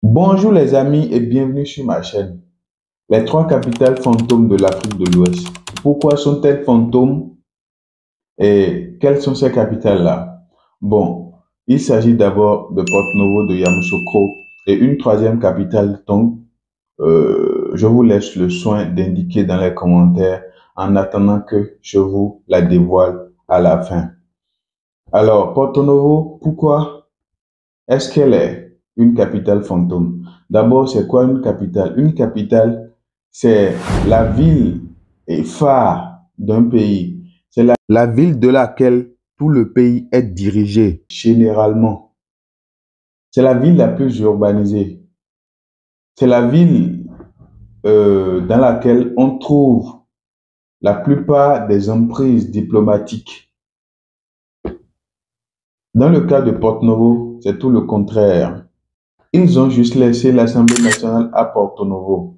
Bonjour les amis et bienvenue sur ma chaîne. Les trois capitales fantômes de l'Afrique de l'Ouest. Pourquoi sont-elles fantômes et quelles sont ces capitales-là? Bon, il s'agit d'abord de Porto-Novo, de Yamoussoukro et une troisième capitale, donc je vous laisse le soin d'indiquer dans les commentaires en attendant que je vous la dévoile à la fin. Alors, Porto-Novo, pourquoi est-ce qu'elle est une capitale fantôme? D'abord, c'est quoi une capitale? Une capitale, c'est la ville et phare d'un pays. C'est la ville de laquelle tout le pays est dirigé, généralement. C'est la ville la plus urbanisée. C'est la ville dans laquelle on trouve la plupart des emprises diplomatiques. Dans le cas de Porto-Novo, c'est tout le contraire. Ils ont juste laissé l'Assemblée nationale à Porto-Novo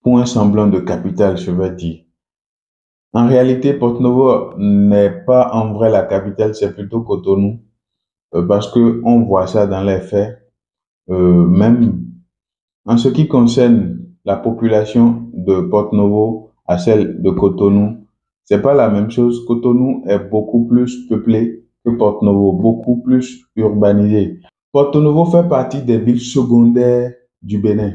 pour un semblant de capitale, je vais dire. En réalité, Porto-Novo n'est pas en vrai la capitale, c'est plutôt Cotonou, parce que on voit ça dans les faits. Même en ce qui concerne la population de Porto-Novo à celle de Cotonou, c'est pas la même chose. Cotonou est beaucoup plus peuplé que Porto-Novo, beaucoup plus urbanisé. Porto-Novo fait partie des villes secondaires du Bénin.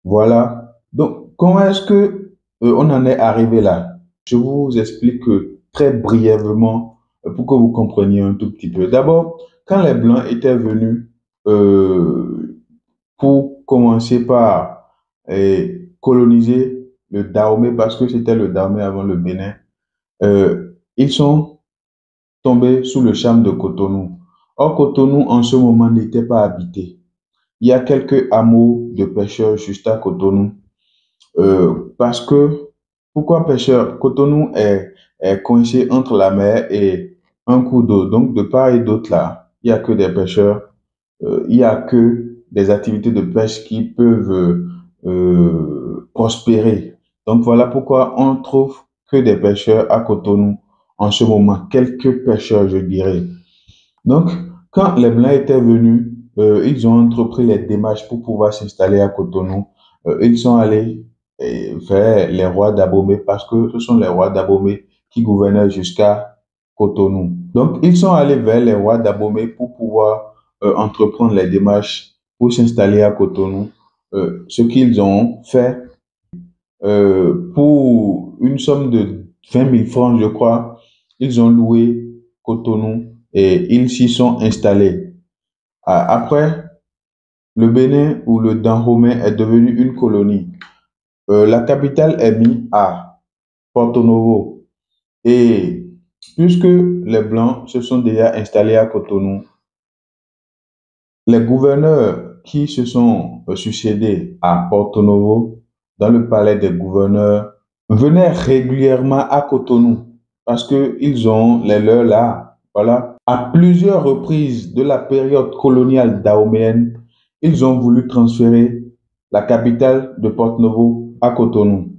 Voilà. Donc, comment est-ce que on en est arrivé là? Je vous explique très brièvement pour que vous compreniez un tout petit peu. D'abord, quand les Blancs étaient venus euh, pour commencer par coloniser le Dahomey, parce que c'était le Dahomey avant le Bénin, ils sont tombés sous le charme de Cotonou. Or, Cotonou, en ce moment, n'était pas habité. Il y a quelques hameaux de pêcheurs juste à Cotonou. Parce que, pourquoi pêcheurs? Cotonou est coincé entre la mer et un cours d'eau. Donc, de part et d'autre, là, il n'y a que des pêcheurs. Il n'y a que des activités de pêche qui peuvent prospérer. Donc, voilà pourquoi on trouve que des pêcheurs à Cotonou en ce moment. Quelques pêcheurs, je dirais. Donc, quand les Blancs étaient venus, ils ont entrepris les démarches pour pouvoir s'installer à Cotonou. Ils sont allés vers les rois d'Abomey parce que ce sont les rois d'Abomey qui gouvernaient jusqu'à Cotonou. Donc, ils sont allés vers les rois d'Abomey pour pouvoir entreprendre les démarches pour s'installer à Cotonou. Ce qu'ils ont fait pour une somme de 20 000 francs, je crois, ils ont loué Cotonou et ils s'y sont installés. Après, le Bénin ou le Dahomey est devenu une colonie. La capitale est mise à Porto-Novo. Et puisque les Blancs se sont déjà installés à Cotonou, les gouverneurs qui se sont succédés à Porto-Novo dans le palais des gouverneurs venaient régulièrement à Cotonou parce qu'ils ont les leurs là. Voilà. À plusieurs reprises de la période coloniale dahoméenne, ils ont voulu transférer la capitale de Porto-Novo à Cotonou.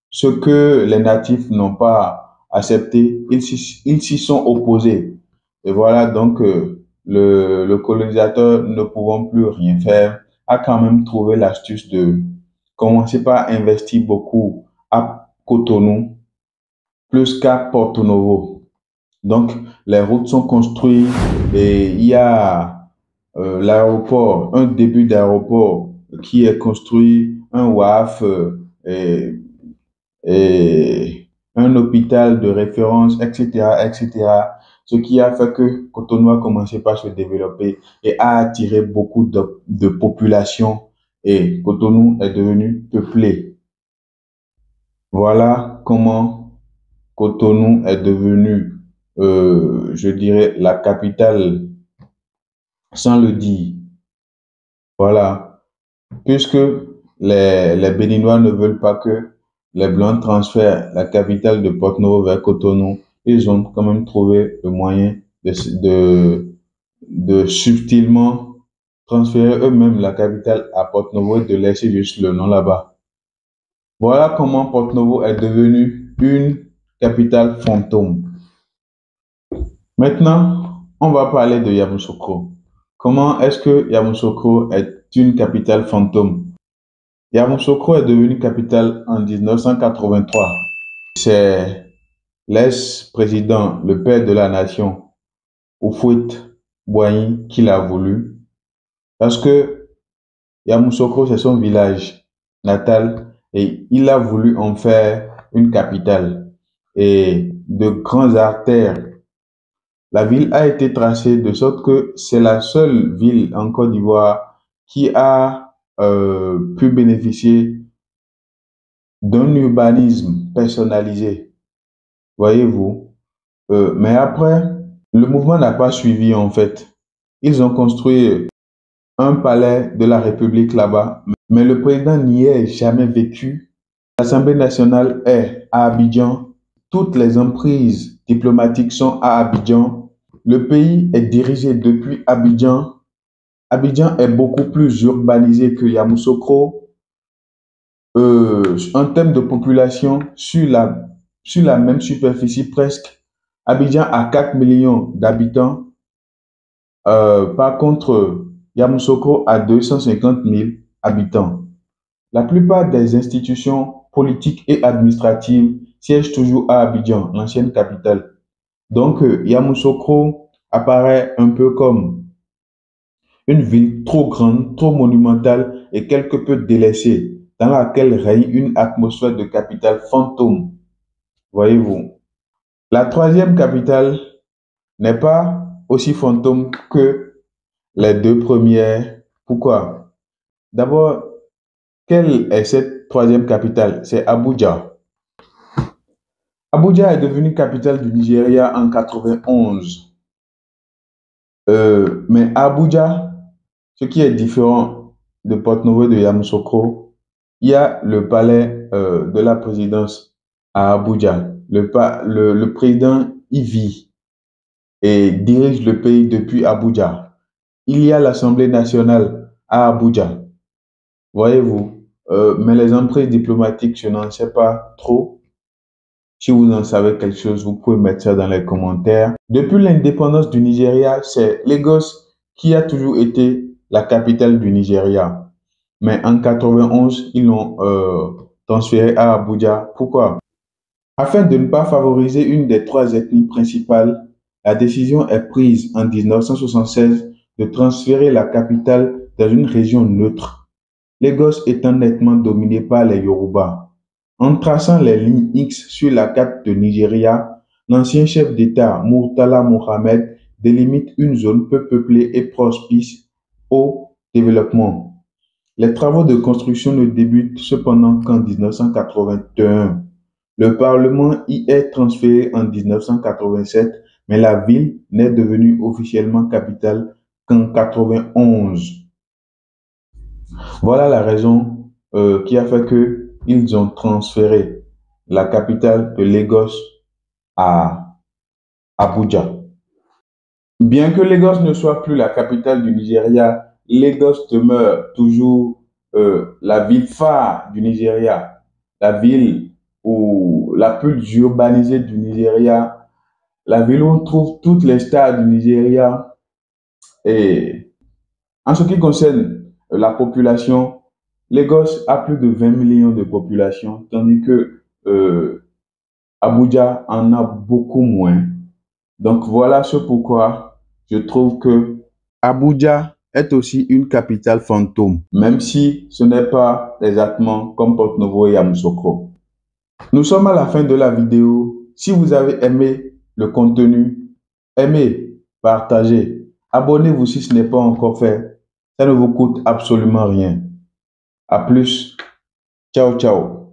Ce que les natifs n'ont pas accepté, ils s'y sont opposés. Et voilà, donc le colonisateur, ne pouvant plus rien faire, a quand même trouvé l'astuce de commencer par investir beaucoup à Cotonou, plus qu'à Porto-Novo. Donc, les routes sont construites et il y a l'aéroport, un début d'aéroport qui est construit, un WAF et un hôpital de référence, etc., etc. Ce qui a fait que Cotonou a commencé par se développer et a attiré beaucoup de population et Cotonou est devenu peuplé. Voilà comment Cotonou est devenu, je dirais, la capitale sans le dire. Voilà. Puisque les Béninois ne veulent pas que les Blancs transfèrent la capitale de Porto-Novo vers Cotonou, ils ont quand même trouvé le moyen de subtilement transférer eux-mêmes la capitale à Porto-Novo et de laisser juste le nom là-bas. Voilà comment Porto-Novo est devenu une capitale fantôme. Maintenant, on va parler de Yamoussoukro. Comment est-ce que Yamoussoukro est une capitale fantôme? Yamoussoukro est devenue capitale en 1983. C'est l'ex-président, le père de la nation, Houphouët-Boigny, qui l'a voulu. Parce que Yamoussoukro, c'est son village natal et il a voulu en faire une capitale et de grandes artères. La ville a été tracée de sorte que c'est la seule ville en Côte d'Ivoire qui a pu bénéficier d'un urbanisme personnalisé, voyez-vous. Mais après, le mouvement n'a pas suivi en fait. Ils ont construit un palais de la République là-bas, mais le président n'y est jamais vécu. L'Assemblée nationale est à Abidjan. Toutes les emprises diplomatiques sont à Abidjan. Le pays est dirigé depuis Abidjan. Abidjan est beaucoup plus urbanisé que Yamoussoukro. En termes de population, sur la même superficie presque, Abidjan a 4 millions d'habitants. Par contre, Yamoussoukro a 250 000 habitants. La plupart des institutions politiques et administratives siègent toujours à Abidjan, l'ancienne capitale. Donc, Yamoussoukro apparaît un peu comme une ville trop grande, trop monumentale et quelque peu délaissée, dans laquelle règne une atmosphère de capitale fantôme. Voyez-vous. La troisième capitale n'est pas aussi fantôme que les deux premières. Pourquoi? D'abord, quelle est cette troisième capitale? C'est Abuja. Abuja est devenue capitale du Nigeria en 91. Mais à Abuja, ce qui est différent de Porto-Novo et de Yamoussoukro, il y a le palais de la présidence à Abuja. Le président y vit et dirige le pays depuis Abuja. Il y a l'Assemblée nationale à Abuja. Voyez-vous. Mais les emprises diplomatiques, je n'en sais pas trop. Si vous en savez quelque chose, vous pouvez mettre ça dans les commentaires. Depuis l'indépendance du Nigeria, c'est Lagos qui a toujours été la capitale du Nigeria. Mais en 91, ils l'ont transféré à Abuja. Pourquoi? Afin de ne pas favoriser une des trois ethnies principales, la décision est prise en 1976 de transférer la capitale dans une région neutre, Lagos étant nettement dominé par les Yoruba. En traçant les lignes X sur la carte de Nigeria, l'ancien chef d'État Murtala Mohamed délimite une zone peu peuplée et propice au développement. Les travaux de construction ne débutent cependant qu'en 1981. Le Parlement y est transféré en 1987, mais la ville n'est devenue officiellement capitale qu'en 91. Voilà la raison qui a fait qu'ils ont transféré la capitale de Lagos à Abuja. Bien que Lagos ne soit plus la capitale du Nigeria, Lagos demeure toujours la ville phare du Nigeria, la ville la plus urbanisée du Nigeria, la ville où on trouve toutes les stars du Nigeria. Et en ce qui concerne la population, Lagos a plus de 20 millions de population, tandis que Abuja en a beaucoup moins. Donc voilà ce pourquoi je trouve que Abuja est aussi une capitale fantôme, même si ce n'est pas exactement comme Porto-Novo et Yamoussoukro. Nous sommes à la fin de la vidéo. Si vous avez aimé le contenu, aimez, partagez, abonnez-vous si ce n'est pas encore fait. Ça ne vous coûte absolument rien. À plus. Ciao, ciao.